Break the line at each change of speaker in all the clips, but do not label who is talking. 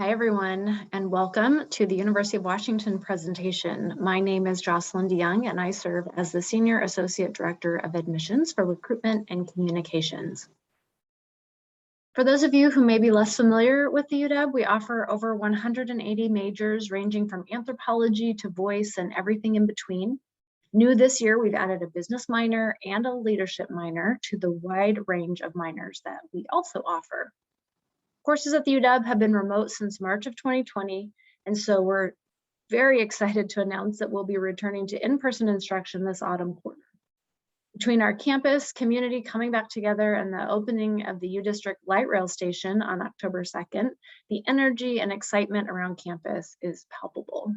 Hi, everyone, and welcome to the University of Washington presentation. My name is Jocelyn DeYoung, and I serve as the Senior Associate Director of Admissions for Recruitment and Communications. For those of you who may be less familiar with the UW, we offer over 180 majors ranging from anthropology to voice and everything in between. New this year, we've added a business minor and a leadership minor to the wide range of minors that we also offer. Courses at the UW have been remote since March of 2020, and so we're very excited to announce that we'll be returning to in-person instruction this autumn quarter. Between our campus community coming back together and the opening of the U District Light Rail Station on October 2nd, the energy and excitement around campus is palpable.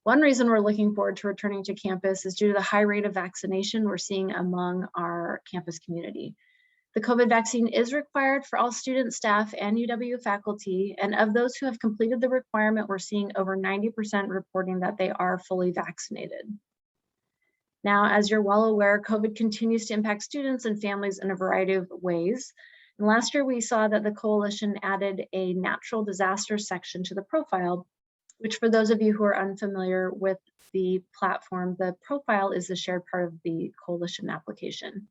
One reason we're looking forward to returning to campus is due to the high rate of vaccination we're seeing among our campus community. The COVID vaccine is required for all students, staff, and UW faculty, and of those who have completed the requirement, we're seeing over 90% reporting that they are fully vaccinated. Now, as you're well aware, COVID continues to impact students and families in a variety of ways. And last year, we saw that the coalition added a natural disaster section to the profile, which for those of you who are unfamiliar with the platform, the profile is the shared part of the coalition application.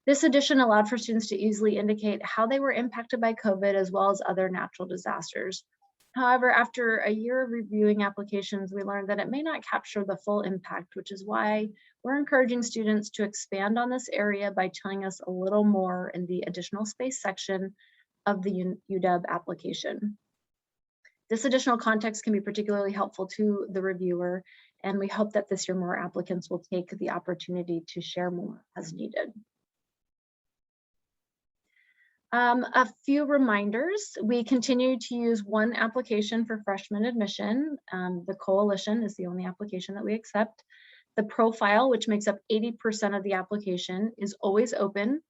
This addition allowed for students to easily indicate how they were impacted by COVID as well as other natural disasters. However, after a year of reviewing applications, we learned that it may not capture the full impact, which is why we're encouraging students to expand on this area by telling us a little more in the additional space section of the UW application. This additional context can be particularly helpful to the reviewer, and we hope that this year more applicants will take the opportunity to share more as needed. A few reminders. We continue to use one application for freshman admission. The coalition is the only application that we accept. The profile, which makes up 80% of the application, is always open,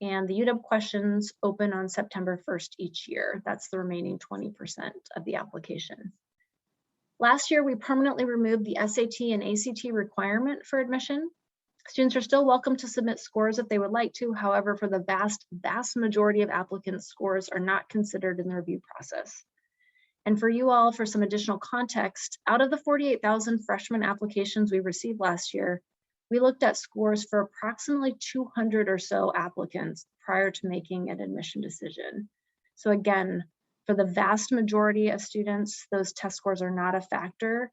and the UW questions open on September 1st each year. That's the remaining 20% of the application. Last year, we permanently removed the SAT and ACT requirement for admission. Students are still welcome to submit scores if they would like to. However, for the vast majority of applicants, scores are not considered in the review process. And for you all, for some additional context, out of the 48,000 freshman applications we received last year, we looked at scores for approximately 200 or so applicants prior to making an admission decision. So again, for the vast majority of students, those test scores are not a factor.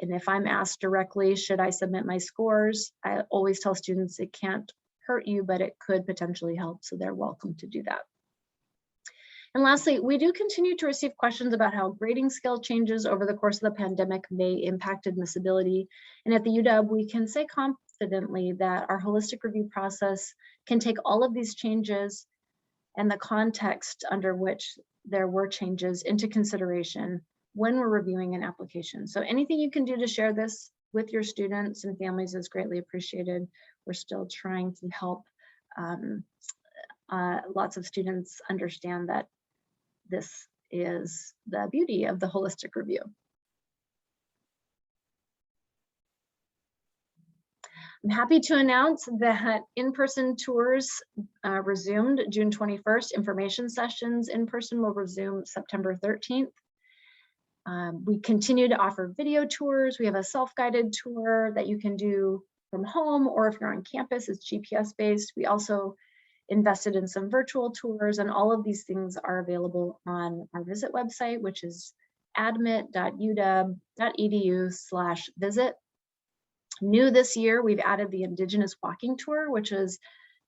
And if I'm asked directly, should I submit my scores? I always tell students it can't hurt you, but it could potentially help, so they're welcome to do that. And lastly, we do continue to receive questions about how grading scale changes over the course of the pandemic may impact admissibility. And at the UW, we can say confidently that our holistic review process can take all of these changes and the context under which there were changes into consideration when we're reviewing an application. So anything you can do to share this with your students and families is greatly appreciated. We're still trying to help lots of students understand that this is the beauty of the holistic review. I'm happy to announce that in-person tours resumed June 21st. Information sessions in person will resume September 13th. We continue to offer video tours. We have a self-guided tour that you can do from home, or if you're on campus, it's GPS based. We also invested in some virtual tours, and all of these things are available on our visit website, which is admit.uw.edu/visit. New this year, we've added the Indigenous Walking Tour, which is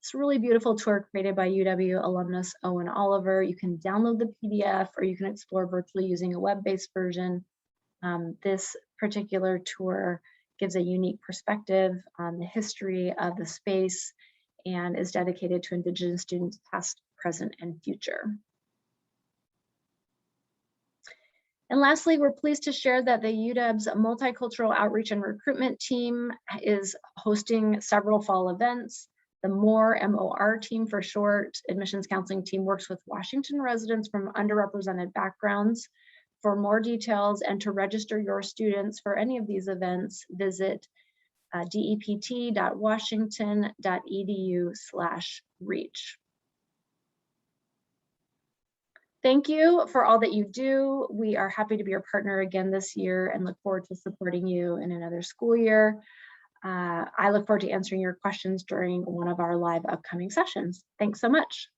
this really beautiful tour created by UW alumnus Owen Oliver. You can download the PDF or you can explore virtually using a web-based version. This particular tour gives a unique perspective on the history of the space and is dedicated to Indigenous students past, present, and future. And lastly, we're pleased to share that the UW's Multicultural Outreach and Recruitment team is hosting several fall events. The MOR team for short, admissions counseling team, works with Washington residents from underrepresented backgrounds. For more details and to register your students for any of these events, visit dept.washington.edu/reach. thank you for all that you do. We are happy to be your partner again this year and look forward to supporting you in another school year. I look forward to answering your questions during one of our live upcoming sessions. Thanks so much.